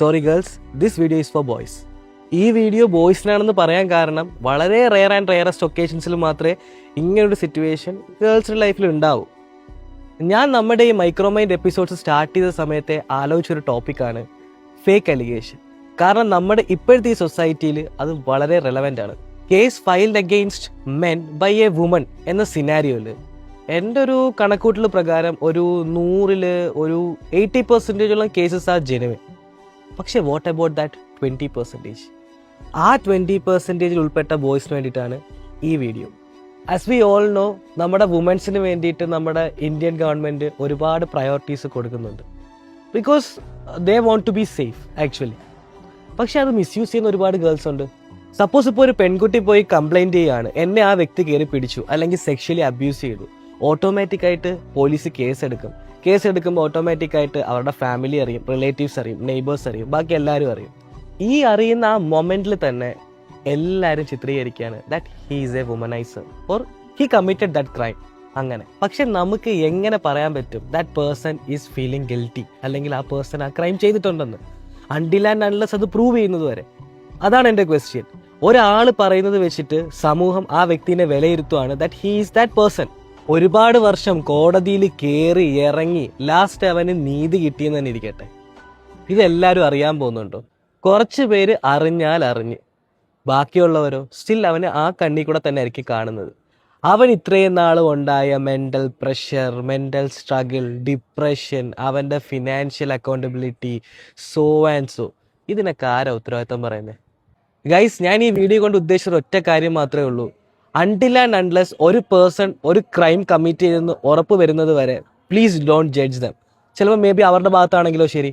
Sorry girls, this video is for boys. ഈ video ബോയ്സിനാണെന്ന് പറയാൻ കാരണം വളരെ റെയർ ആൻഡ് റെയറസ്റ്റ് ഒക്കേഷൻസിൽ മാത്രമേ ഇങ്ങനൊരു സിറ്റുവേഷൻ ഗേൾസിൻ്റെ ലൈഫിൽ ഉണ്ടാവൂ. ഞാൻ നമ്മുടെ ഈ മൈക്രോമൈൻഡ് എപ്പിസോഡ്സ് സ്റ്റാർട്ട് ചെയ്ത സമയത്തെ ആലോചിച്ചൊരു ടോപ്പിക്കാണ് ഫേക്ക് അലിഗേഷൻ. കാരണം നമ്മുടെ ഇപ്പോഴത്തെ ഈ സൊസൈറ്റിയിൽ അത് വളരെ റെലവൻ്റ് ആണ്. Case filed against men by a woman എന്ന സിനാരിയോയിൽ എൻ്റെ ഒരു കണക്കൂട്ടൽ പ്രകാരം ഒരു 100ൽ ഒരു 80% കേസസ് ആർ ജെനുവിൻ. പക്ഷേ വാട്ട് അബൌട്ട് ദാറ്റ് 20%? ആ 20% ഉൾപ്പെട്ട ബോയ്സിന് വേണ്ടിയിട്ടാണ് ഈ video. As we all know, നമ്മുടെ വുമൻസിന് വേണ്ടിയിട്ട് നമ്മുടെ ഇന്ത്യൻ ഗവൺമെൻറ് ഒരുപാട് പ്രയോറിറ്റീസ് കൊടുക്കുന്നുണ്ട്. Because they want to be safe actually. പക്ഷെ അത് മിസ്യൂസ് ചെയ്യുന്ന ഒരുപാട് ഗേൾസ് ഉണ്ട്. സപ്പോസ് ഇപ്പോൾ ഒരു പെൺകുട്ടി പോയി കംപ്ലൈൻറ്റ് ചെയ്യുകയാണ്, എന്നെ ആ വ്യക്തി കയറി പിടിച്ചു അല്ലെങ്കിൽ സെക്ഷലി അബ്യൂസ് ചെയ്തു, ഓട്ടോമാറ്റിക്കായിട്ട് പോലീസ് കേസ് എടുക്കുമ്പോൾ ഓട്ടോമാറ്റിക്കായിട്ട് അവരുടെ ഫാമിലി അറിയും, റിലേറ്റീവ്സ് അറിയും, നെയ്ബേഴ്സ് അറിയും, ബാക്കി എല്ലാവരും അറിയും. ഈ അറിയുന്ന ആ മൊമെന്റിൽ തന്നെ എല്ലാവരും ചിത്രീകരിക്കുകയാണ് that he is a womaniser or he committed that crime. അങ്ങനെ പക്ഷെ നമുക്ക് എങ്ങനെ പറയാൻ പറ്റും that person is feeling guilty അല്ലെങ്കിൽ ആ പേഴ്സൺ ആ ക്രൈം ചെയ്തിട്ടുണ്ടെന്ന്? അൺടിൽ ആൻഡ് അൺലെസ് അത് പ്രൂവ് ചെയ്യുന്നത് വരെ. അതാണ് എൻ്റെ ക്വസ്റ്റ്യൻ. ഒരാൾ പറയുന്നത് വെച്ചിട്ട് സമൂഹം ആ വ്യക്തിനെ വിലയിരുത്തുവാണ് that he is that person. ഒരുപാട് വർഷം കോടതിയിൽ കയറി ഇറങ്ങി ലാസ്റ്റ് അവന് നീതി കിട്ടിയെന്ന് തന്നെ ഇരിക്കട്ടെ. ഇതെല്ലാവരും അറിയാൻ പോകുന്നുണ്ടോ? കുറച്ച് പേര് അറിഞ്ഞ്, ബാക്കിയുള്ളവരോ സ്റ്റിൽ അവന് ആ കണ്ണി കൂടെ തന്നെ ആയിരിക്കും കാണുന്നത്. അവൻ ഇത്രയും നാൾ ഉണ്ടായ mental pressure, mental struggle, depression, അവൻ്റെ financial accountability, so and so, ഇതിനൊക്കെ ആരാ ഉത്തരവാദിത്തം പറയുന്നത്? ഗൈസ്, ഞാൻ ഈ വീഡിയോ കൊണ്ട് ഉദ്ദേശിച്ചത് ഒറ്റ കാര്യം മാത്രമേ ഉള്ളൂ. അൺടിൽ ആൻഡ് അൺലെസ് ഒരു പേഴ്സൺ ഒരു ക്രൈം കമ്മിറ്റ് ചെയ്തെന്ന് ഉറപ്പ് വരുന്നത് വരെ പ്ലീസ് ഡോണ്ട് ജഡ്ജ് ദം. ചിലപ്പോൾ മേ ബി അവരുടെ ഭാഗത്താണെങ്കിലോ ശരി,